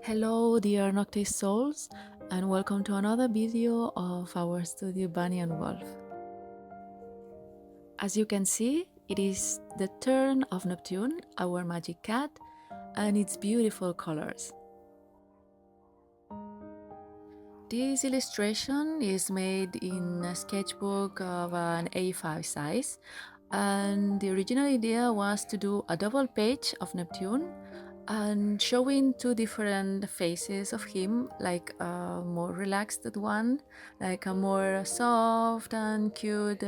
Hello dear Noctis Souls, and welcome to another video of our studio Bunny and Wolf. As you can see, it is the turn of Neptune, our magic cat, and its beautiful colors. This illustration is made in a sketchbook of an A5 size, and the original idea was to do a double page of Neptune and showing two different faces of him, like a more relaxed one, like a more soft and cute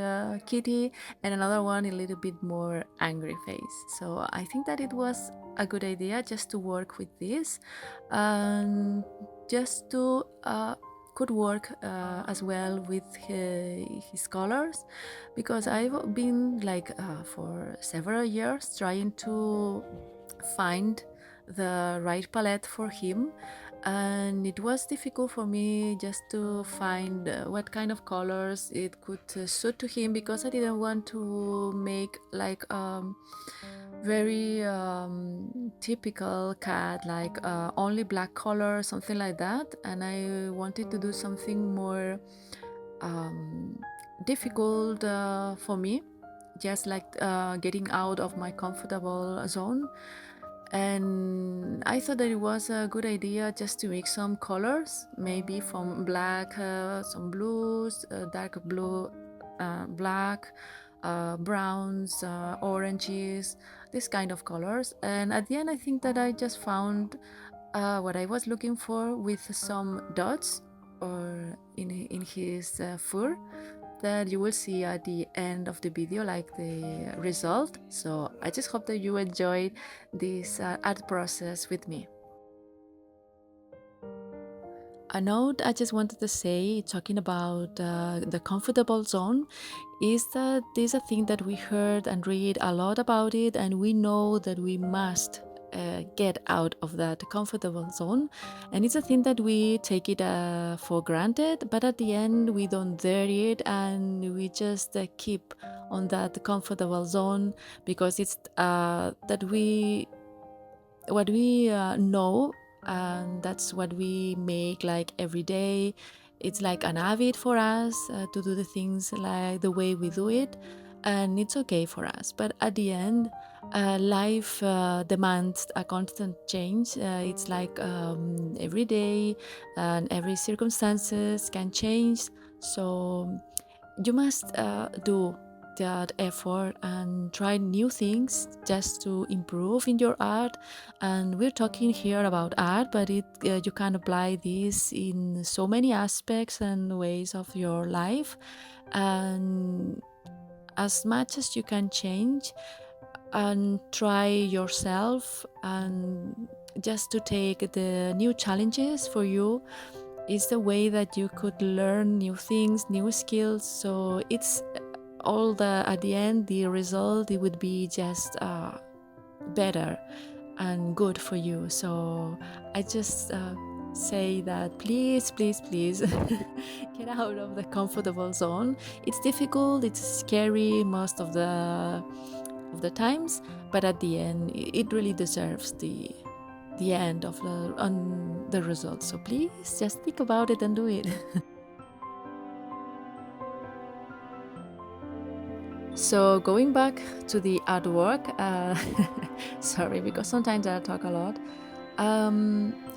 kitty, and another one a little bit more angry face. So I think that it was a good idea just to work with this and just to could work as well with his colors, because I've been like for several years trying to find the right palette for him, and it was difficult for me just to find what kind of colors it could suit to him, because I didn't want to make like very typical cat, like only black color, something like that, and I wanted to do something more difficult for me, just like getting out of my comfortable zone. And I thought that it was a good idea just to mix some colors, maybe from black, some blues, dark blue, black, browns, oranges, this kind of colors. And at the end, I think that I just found what I was looking for with some dots or in his fur, that you will see at the end of the video, like the result. So I just hope that you enjoyed this art process with me. A note I just wanted to say, talking about the comfortable zone, is that this is a thing that we heard and read a lot about it, and we know that we must get out of that comfortable zone, and it's a thing that we take it for granted, but at the end we don't dare it, and we just keep on that comfortable zone, because it's that we what we know, and that's what we make like every day. It's like an habit for us to do the things like the way we do it, and it's okay for us. But at the end, life demands a constant change. It's like every day and every circumstances can change, so you must do that effort and try new things just to improve in your art. And we're talking here about art, but you can apply this in so many aspects and ways of your life, and as much as you can change and try yourself, and just to take the new challenges for you is the way that you could learn new things, new skills. So it's all the at the end, the result, it would be just better and good for you. So I just say that please, please, please get out of the comfortable zone. It's difficult, it's scary most of the times, but at the end it really deserves the end of the result. So please just think about it and do it. So going back to the artwork, sorry, because sometimes I talk a lot.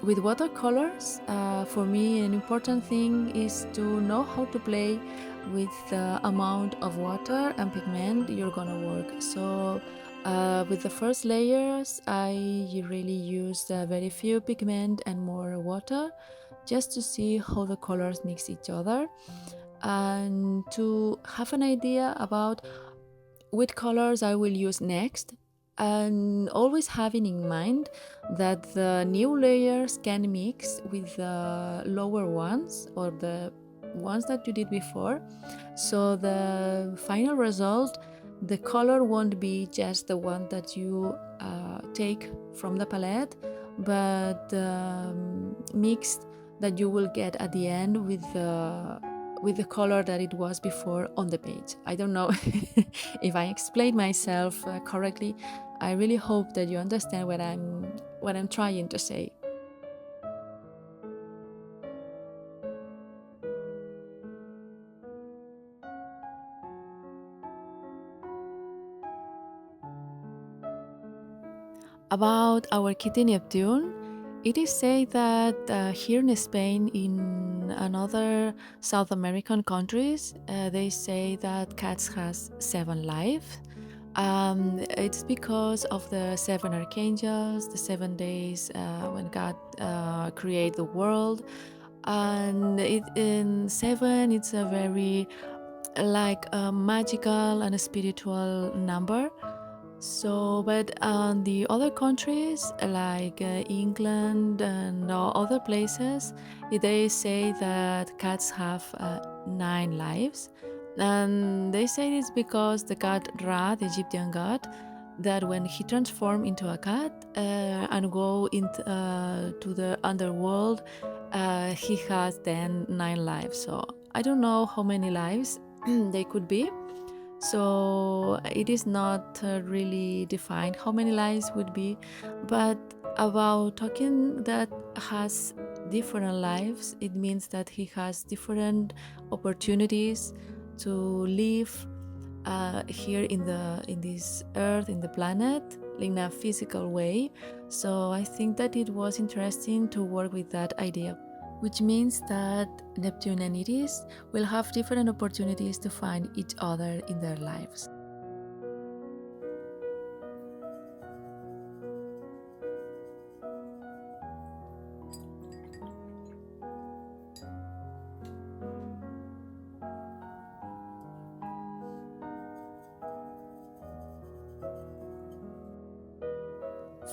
With watercolors, for me an important thing is to know how to play with the amount of water and pigment you're gonna work. So with the first layers, I really used very few pigment and more water, just to see how the colors mix each other, and to have an idea about which colors I will use next, and always having in mind that the new layers can mix with the lower ones or the ones that you did before. So the final result, the color won't be just the one that you take from the palette, but mixed that you will get at the end with the color that it was before on the page. I don't know if I explained myself correctly. I really hope that you understand what I'm trying to say. About our kitty Neptune, it is said that here in Spain, in another South American countries, they say that cats has 7 lives. It's because of the 7 archangels, the 7 days when God created the world, and in seven, it's a very like a magical and a spiritual number. So, but the other countries like England and other places, they say that cats have 9 lives. And they say it's because the god Ra, the Egyptian god, that when he transformed into a cat and go into to the underworld, he has then 9 lives. So I don't know how many lives they could be, so it is not really defined how many lives would be, but about talking that has different lives, it means that he has different opportunities to live here in this earth, in the planet, in a physical way. So I think that it was interesting to work with that idea, which means that Neptune and Iris will have different opportunities to find each other in their lives.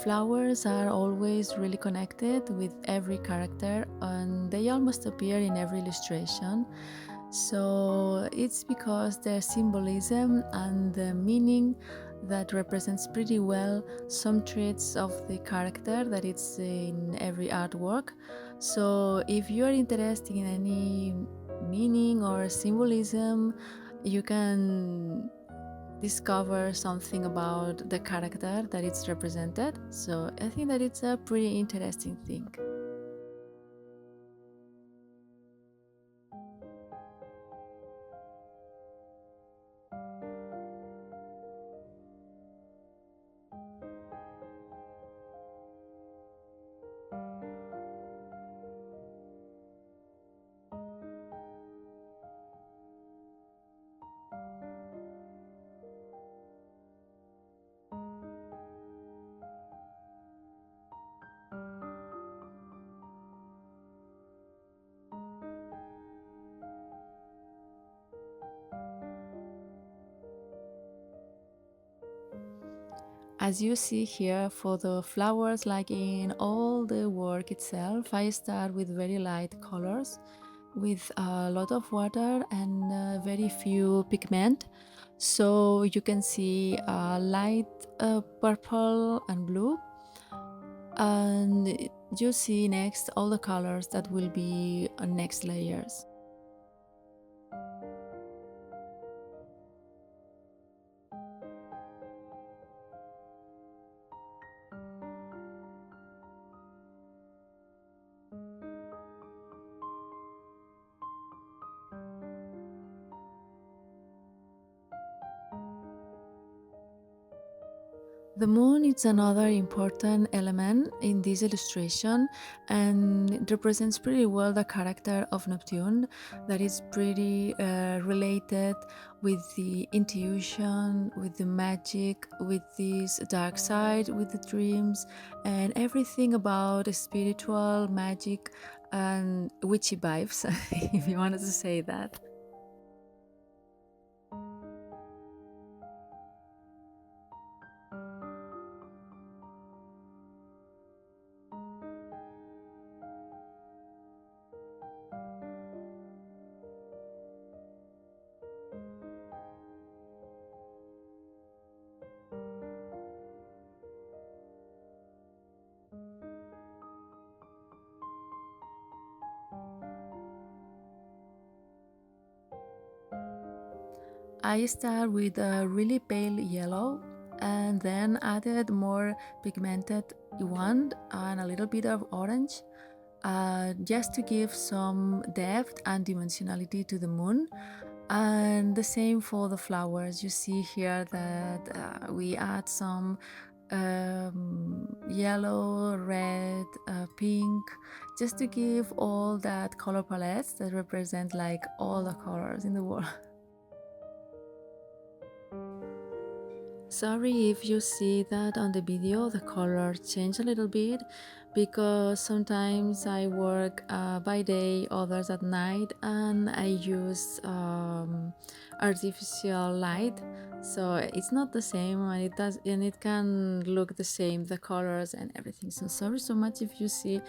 Flowers are always really connected with every character, and they almost appear in every illustration. So it's because their symbolism and the meaning that represents pretty well some traits of the character that it's in every artwork. So if you are interested in any meaning or symbolism, you can discover something about the character that it's represented. So I think that it's a pretty interesting thing. As you see here, for the flowers, like in all the work itself, I start with very light colors, with a lot of water and very few pigment. So you can see light purple and blue, and you see next all the colors that will be next layers. The moon is another important element in this illustration, and it represents pretty well the character of Neptune, that is pretty related with the intuition, with the magic, with this dark side, with the dreams, and everything about spiritual magic and witchy vibes, if you wanted to say that. I start with a really pale yellow and then added more pigmented one and a little bit of orange, just to give some depth and dimensionality to the moon. And the same for the flowers. You see here that we add some yellow, red, pink, just to give all that color palettes that represent like all the colors in the world. Sorry if you see that on the video the color change a little bit, because sometimes I work by day, others at night, and I use artificial light, so it's not the same, and it can look the same, the colors and everything. So sorry so much if you see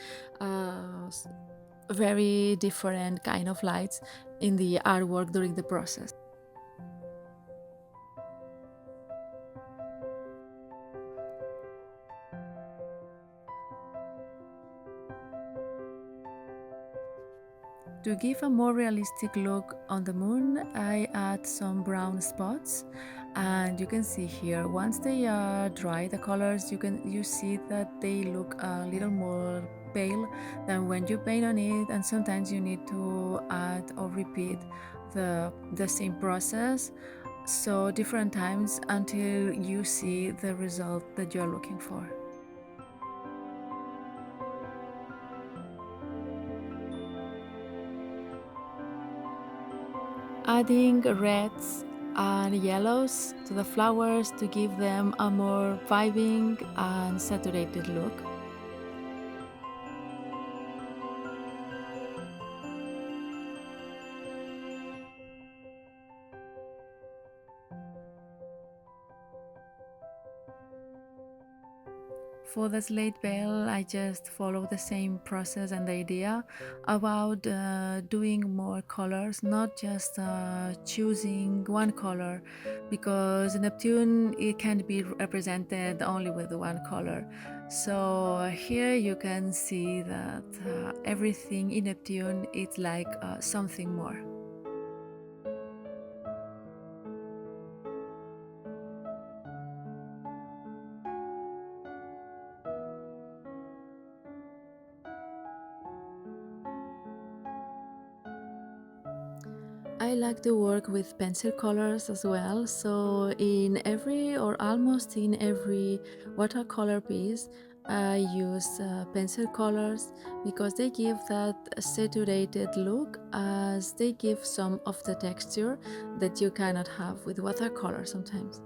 very different kind of lights in the artwork during the process. To give a more realistic look on the moon, I add some brown spots, and you can see here, once they are dry, the colors, you see that they look a little more pale than when you paint on it, and sometimes you need to add or repeat the same process, so different times, until you see the result that you're looking for. Adding reds and yellows to the flowers to give them a more vibing and saturated look. For the slate veil, I just follow the same process and the idea about doing more colors, not just choosing one color, because Neptune, it can't be represented only with one color. So here you can see that everything in Neptune is like something more. I like to work with pencil colors as well, so in every or almost in every watercolor piece I use pencil colors, because they give that saturated look, as they give some of the texture that you cannot have with watercolor sometimes.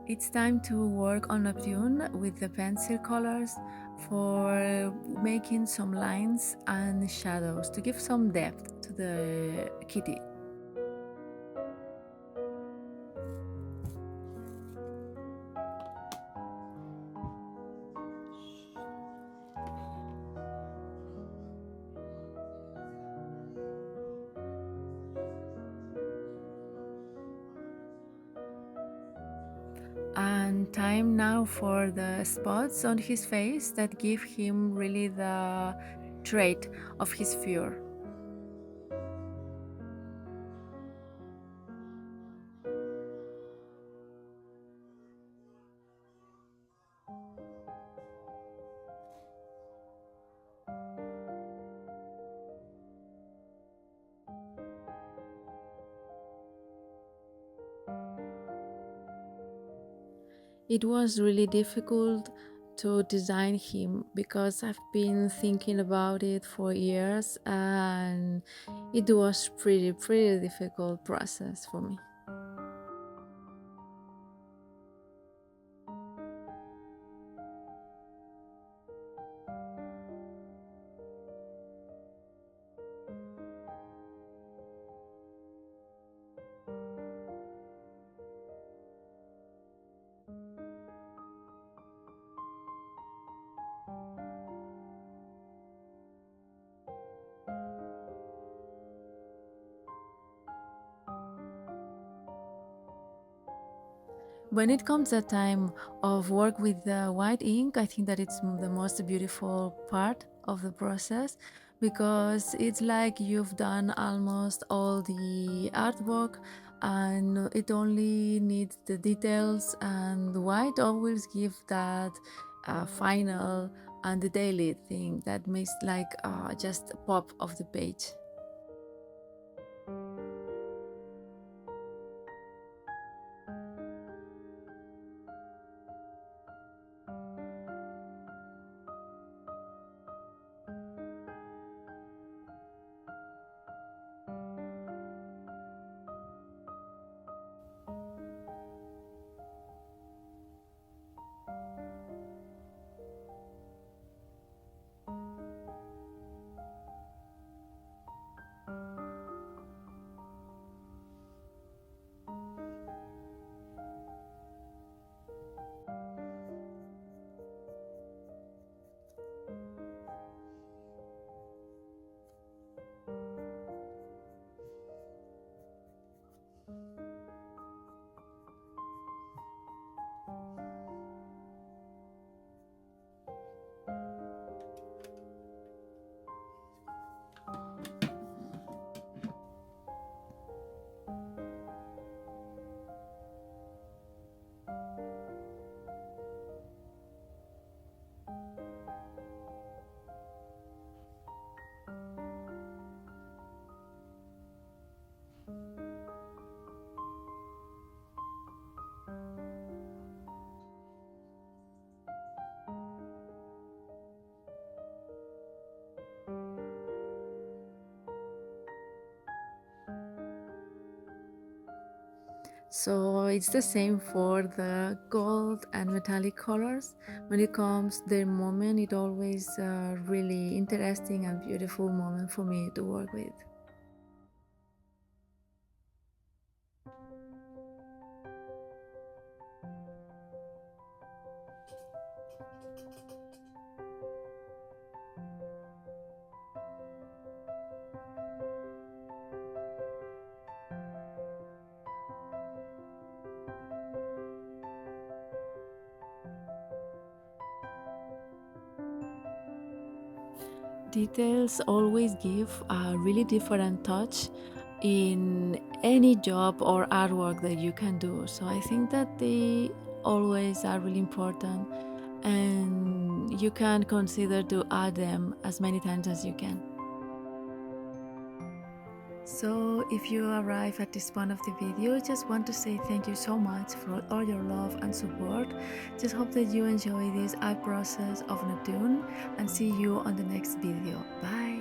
It's time to work on Neptune with the pencil colors for making some lines and shadows to give some depth to the kitty. And time now for the spots on his face that give him really the trait of his fear. It was really difficult to design him because I've been thinking about it for years, and it was pretty difficult process for me. When it comes the time of work with the white ink, I think that it's the most beautiful part of the process, because it's like you've done almost all the artwork and it only needs the details, and the white always give that final and the daily thing that makes like just a pop of the page. So it's the same for the gold and metallic colors. When it comes their moment, it always really interesting and beautiful moment for me to work with. Details always give a really different touch in any job or artwork that you can do. So I think that they always are really important, and you can consider to add them as many times as you can. So if you arrive at this point of the video, just want to say thank you so much for all your love and support. Just hope that you enjoy this art process of Neptune, and see you on the next video. Bye!